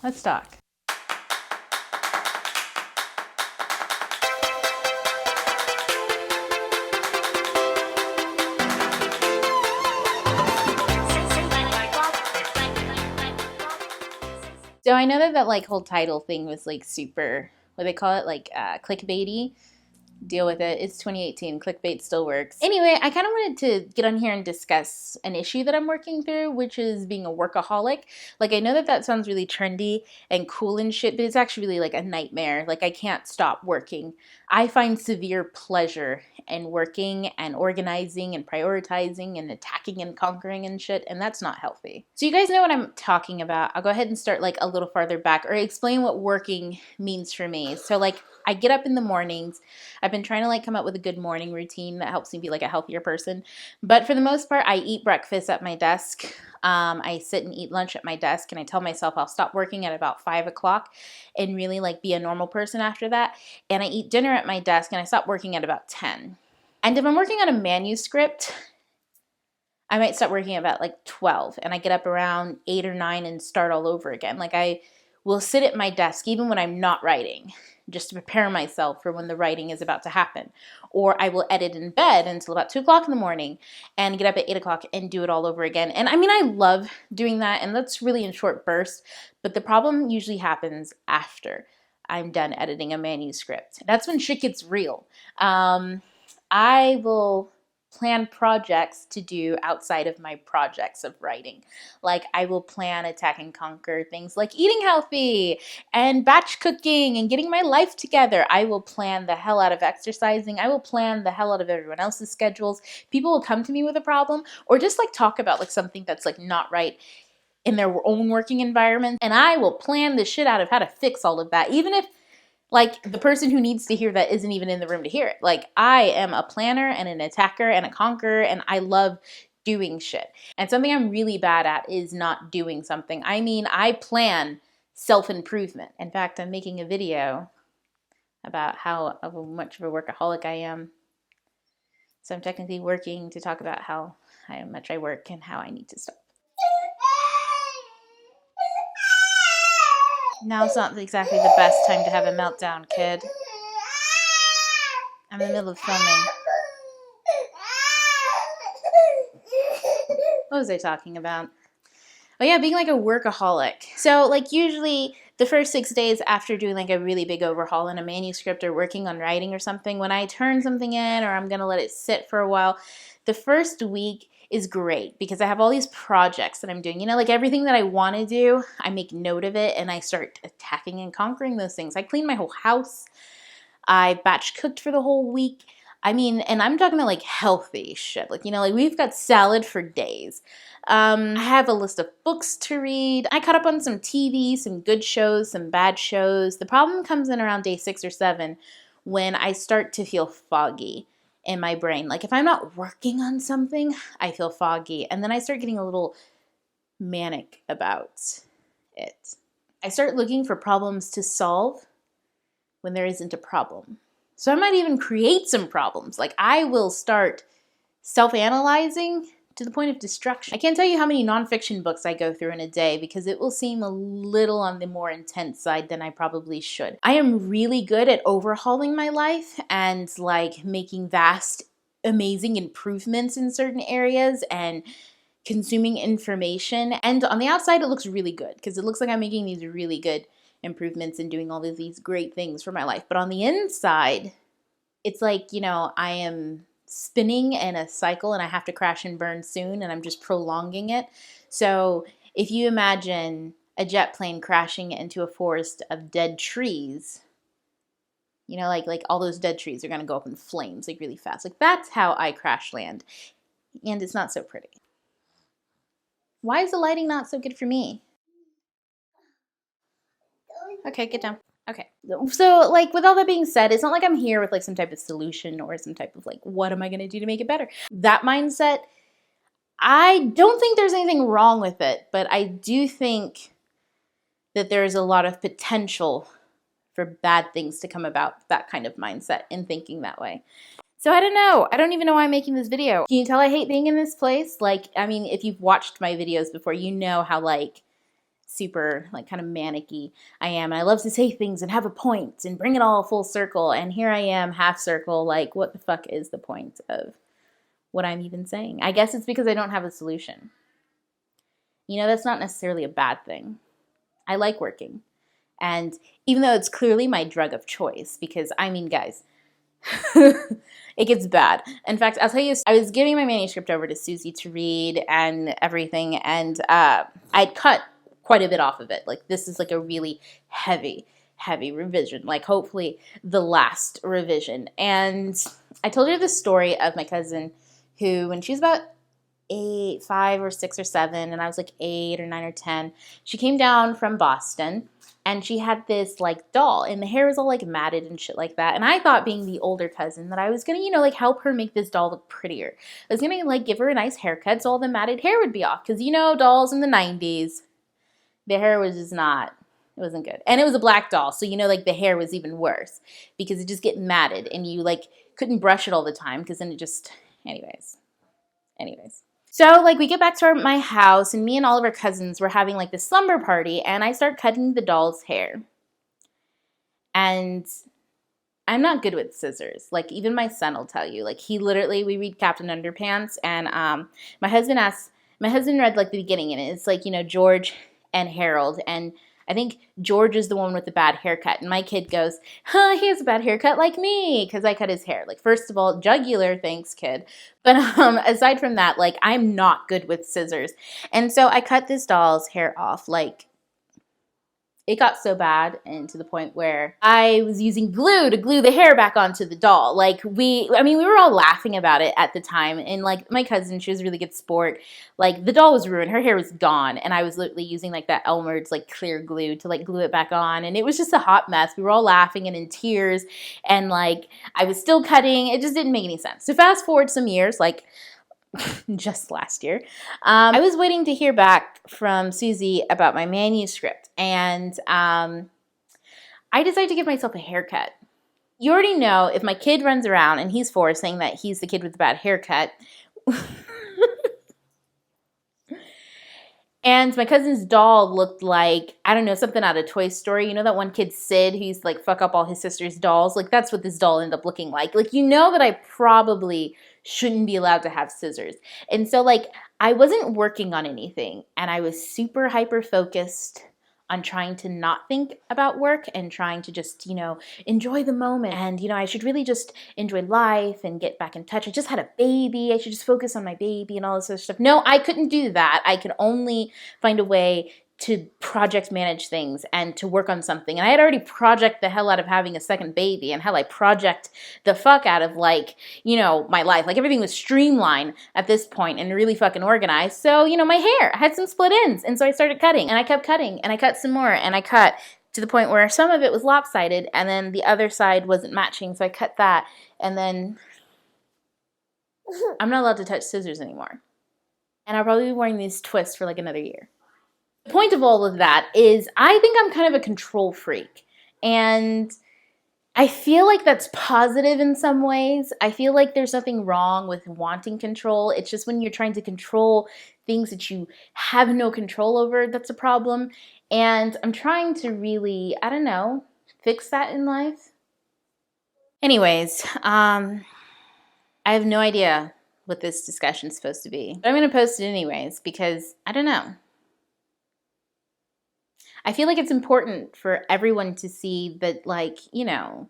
Let's talk. So I know that like whole title thing was like super, what they call it, like clickbaity. Deal with it. It's 2018. Clickbait still works. Anyway, I kind of wanted to get on here and discuss an issue that I'm working through, which is being a workaholic. Like, I know that sounds really trendy and cool and shit, but it's actually really like a nightmare. Like, I can't stop working. I find severe pleasure in working and organizing and prioritizing and attacking and conquering and shit, and that's not healthy. So you guys know what I'm talking about. I'll go ahead and start like a little farther back or explain what working means for me. So like, I get up in the mornings. I've been trying to like come up with a good morning routine that helps me be like a healthier person. But for the most part, I eat breakfast at my desk. I sit and eat lunch at my desk, and I tell myself I'll stop working at about 5 o'clock and really like be a normal person after that. And I eat dinner at my desk, and I stop working at about 10. And if I'm working on a manuscript, I might stop working at about like 12, and I get up around 8 or 9 and start all over again. Like, I will sit at my desk even when I'm not writing, just to prepare myself for when the writing is about to happen. Or I will edit in bed until about 2 o'clock in the morning and get up at 8 o'clock and do it all over again. And I mean, I love doing that, and that's really in short bursts, but the problem usually happens after I'm done editing a manuscript. That's when shit gets real. I will plan projects to do outside of my projects of writing. Like, I will plan, attack, and conquer things like eating healthy and batch cooking and getting my life together. I will plan the hell out of exercising. I will plan the hell out of everyone else's schedules. People will come to me with a problem or just like talk about like something that's like not right in their own working environment, and I will plan the shit out of how to fix all of that, even if like the person who needs to hear that isn't even in the room to hear it. Like, I am a planner and an attacker and a conqueror, and I love doing shit. And something I'm really bad at is not doing something. I mean, I plan self-improvement. In fact, I'm making a video about how much of a workaholic I am. So I'm technically working to talk about how much I work and how I need to stop. Now's not exactly the best time to have a meltdown, kid. I'm in the middle of filming. What was I talking about? Oh yeah, being like a workaholic. So like usually the first 6 days after doing like a really big overhaul in a manuscript or working on writing or something, when I turn something in or I'm going to let it sit for a while, the first week is great because I have all these projects that I'm doing. You know, like everything that I want to do, I make note of it and I start attacking and conquering those things. I clean my whole house. I batch cooked for the whole week. I mean, and I'm talking about like healthy shit. Like, you know, like we've got salad for days. I have a list of books to read. I caught up on some TV, some good shows, some bad shows. The problem comes in around day 6 or 7 when I start to feel foggy in my brain. Like if I'm not working on something, I feel foggy. And then I start getting a little manic about it. I start looking for problems to solve when there isn't a problem. So I might even create some problems. Like I will start self-analyzing to the point of destruction. I can't tell you how many nonfiction books I go through in a day because it will seem a little on the more intense side than I probably should. I am really good at overhauling my life and like making vast, amazing improvements in certain areas and consuming information. And on the outside, it looks really good because it looks like I'm making these really good improvements and doing all of these great things for my life. But on the inside, it's like, you know, I am spinning in a cycle and I have to crash and burn soon and I'm just prolonging it. So if you imagine a jet plane crashing into a forest of dead trees, you know, like all those dead trees are going to go up in flames like really fast. Like that's how I crash land. And it's not so pretty. Why is the lighting not so good for me? Okay, get down. Okay. So, like, with all that being said, it's not like I'm here with, like, some type of solution or some type of, like, what am I going to do to make it better? That mindset, I don't think there's anything wrong with it, but I do think that there is a lot of potential for bad things to come about that kind of mindset and thinking that way. So I don't know. I don't even know why I'm making this video. Can you tell I hate being in this place? Like, I mean, if you've watched my videos before, you know how, like, super like kind of manic-y I am. And I love to say things and have a point and bring it all full circle. And here I am, half circle, like what the fuck is the point of what I'm even saying? I guess it's because I don't have a solution. You know, that's not necessarily a bad thing. I like working. And even though it's clearly my drug of choice, because I mean, guys, it gets bad. In fact, I'll tell you, I was giving my manuscript over to Susie to read and everything, and I'd cut quite a bit off of it. Like, this is like a really heavy revision, like hopefully the last revision. And I told her the story of my cousin who, when she was about 5 or 6 or 7, and I was like 8 or 9 or 10, she came down from Boston. And she had this, like, doll, and the hair was all, like, matted and shit like that. And I thought, being the older cousin, that I was gonna, you know, like, help her make this doll look prettier. I was gonna, like, give her a nice haircut so all the matted hair would be off. Because, you know, dolls in the 90s, the hair was just not, it wasn't good. And it was a black doll, so, you know, like, the hair was even worse. Because it just get matted, and you, like, couldn't brush it all the time, because then it just, anyways. So, like, we get back to my house, and me and all of our cousins were having, like, this slumber party, and I start cutting the doll's hair. And I'm not good with scissors. Like, even my son will tell you. Like, he literally, we read Captain Underpants, and my husband read, like, the beginning, and it's, like, you know, George and Harold, and I think George is the one with the bad haircut. And my kid goes, he has a bad haircut like me, because I cut his hair. Like, first of all, jugular, thanks, kid. But aside from that, like, I'm not good with scissors. And so I cut this doll's hair off, like, it got so bad, and to the point where I was using glue to glue the hair back onto the doll. Like, we were all laughing about it at the time, and, like, my cousin, she was a really good sport. Like, the doll was ruined, her hair was gone, and I was literally using, like, that Elmer's, like, clear glue to, like, glue it back on, and it was just a hot mess. We were all laughing and in tears, and, like, I was still cutting. It just didn't make any sense. So fast forward some years, like, just last year, I was waiting to hear back from Susie about my manuscript, and I decided to give myself a haircut. You already know, if my kid runs around and he's 4 saying that he's the kid with the bad haircut, and my cousin's doll looked like, I don't know, something out of Toy Story. You know that one kid, Sid, who's like fuck up all his sister's dolls? Like, that's what this doll ended up looking like. Like, you know that I probably shouldn't be allowed to have scissors. And so, like, I wasn't working on anything, and I was super hyper focused on trying to not think about work and trying to just, you know, enjoy the moment. And, you know, I should really just enjoy life and get back in touch. I just had a baby. I should just focus on my baby and all this other stuff. No, I couldn't do that. I could only find a way to project manage things and to work on something. And I had already project the hell out of having a second baby, and hell, I project the fuck out of, like, you know, my life. Like, everything was streamlined at this point and really fucking organized. So, you know, my hair, I had some split ends, and so I started cutting, and I kept cutting, and I cut some more, and I cut to the point where some of it was lopsided, and then the other side wasn't matching, so I cut that, and then I'm not allowed to touch scissors anymore. And I'll probably be wearing these twists for like another year. The point of all of that is, I think I'm kind of a control freak, and I feel like that's positive in some ways. I feel like there's nothing wrong with wanting control. It's just when you're trying to control things that you have no control over, that's a problem. And I'm trying to really, I don't know, fix that in life. Anyways, I have no idea what this discussion's supposed to be, but I'm going to post it anyways because, I don't know. I feel like it's important for everyone to see that, like, you know,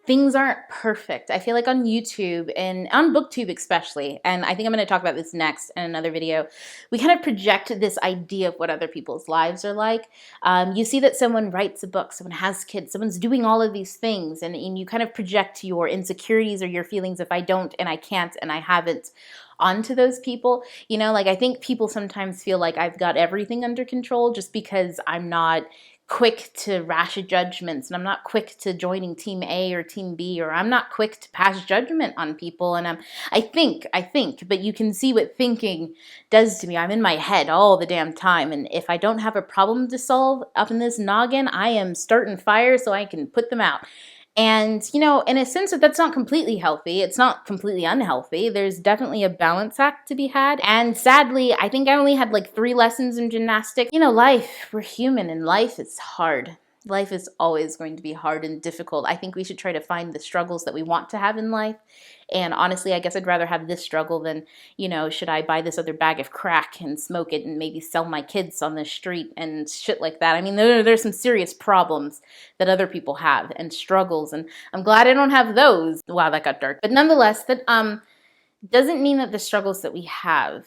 things aren't perfect. I feel like on YouTube and on BookTube especially, and I think I'm going to talk about this next in another video, we kind of project this idea of what other people's lives are like. You see that someone writes a book, someone has kids, someone's doing all of these things, and you kind of project your insecurities or your feelings, if I don't and I can't and I haven't, onto those people. You know, like, I think people sometimes feel like I've got everything under control just because I'm not quick to rash judgments, and I'm not quick to joining team A or team B, or I'm not quick to pass judgment on people. And I think, but you can see what thinking does to me. I'm in my head all the damn time, and if I don't have a problem to solve up in this noggin, I am starting fires so I can put them out. And, you know, in a sense that that's not completely healthy. It's not completely unhealthy. There's definitely a balance act to be had. And sadly, I think I only had like 3 lessons in gymnastics. You know, life, we're human and life is hard. Life is always going to be hard and difficult. I think we should try to find the struggles that we want to have in life. And honestly, I guess I'd rather have this struggle than, you know, should I buy this other bag of crack and smoke it and maybe sell my kids on the street and shit like that. I mean, there's some serious problems that other people have and struggles, and I'm glad I don't have those. Wow, that got dark. But nonetheless, that doesn't mean that the struggles that we have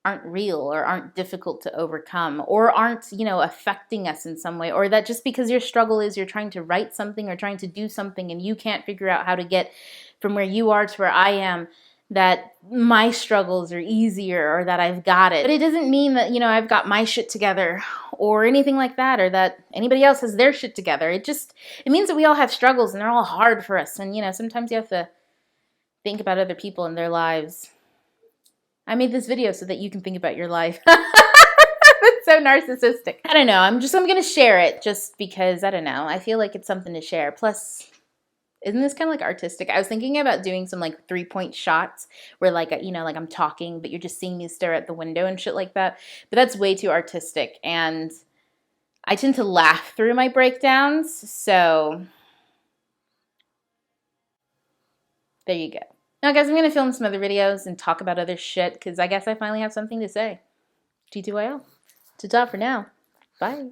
aren't real or aren't difficult to overcome or aren't, you know, affecting us in some way, or that just because your struggle is you're trying to write something or trying to do something and you can't figure out how to get from where you are to where I am, that my struggles are easier or that I've got it. But it doesn't mean that, you know, I've got my shit together or anything like that, or that anybody else has their shit together. It means that we all have struggles and they're all hard for us. And, you know, sometimes you have to think about other people and their lives. I made this video so that you can think about your life. That's so narcissistic. I don't know. I'm going to share it just because, I don't know. I feel like it's something to share. Plus, isn't this kind of like artistic? I was thinking about doing some like 3-point shots where like, you know, like I'm talking, but you're just seeing me stare at the window and shit like that. But that's way too artistic. And I tend to laugh through my breakdowns. So there you go. Now, guys, I'm going to film some other videos and talk about other shit because I guess I finally have something to say. G2IL. Ta-ta for now. Bye.